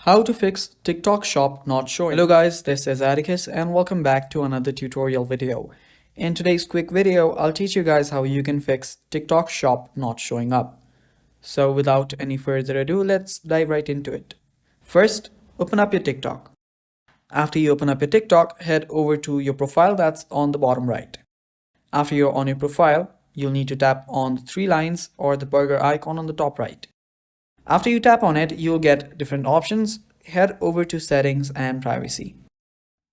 How to fix TikTok shop not showing. Hello guys, this is Atticus and welcome back to another tutorial video. In today's quick video, I'll teach you guys how you can fix TikTok shop not showing up. So without any further ado, let's dive right into it. First, open up your TikTok. After you open up your TikTok, head over to your profile that's on the bottom right. After you're on your profile, you'll need to tap on the three lines or the burger icon on the top right. After you tap on it, you'll get different options. Head over to settings and privacy.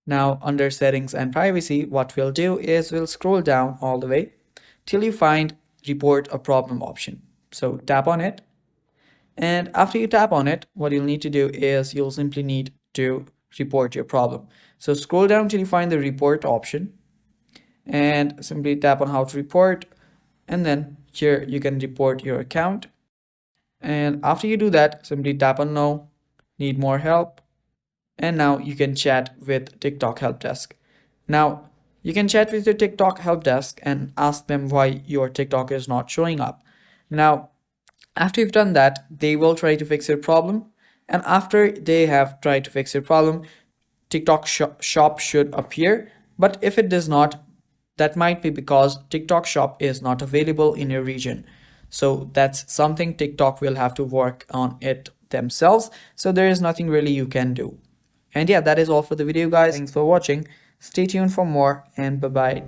Now under settings and privacy, what we'll do is we'll scroll down all the way till you find report a problem option. So tap on it. And after you tap on it, what you'll need to do is you'll simply need to report your problem. So scroll down till you find the report option and simply tap on how to report. And then here you can report your account. And after you do that, simply tap on no, need more help. And now you can chat with TikTok help desk. Now you can chat with your TikTok help desk and ask them why your TikTok is not showing up. Now, after you've done that, they will try to fix your problem. And after they have tried to fix your problem, TikTok shop should appear. But if it does not, that might be because TikTok shop is not available in your region. So that's something TikTok will have to work on it themselves. So there is nothing really you can do. And yeah, that is all for the video, guys. Thanks for watching. Stay tuned for more and bye-bye.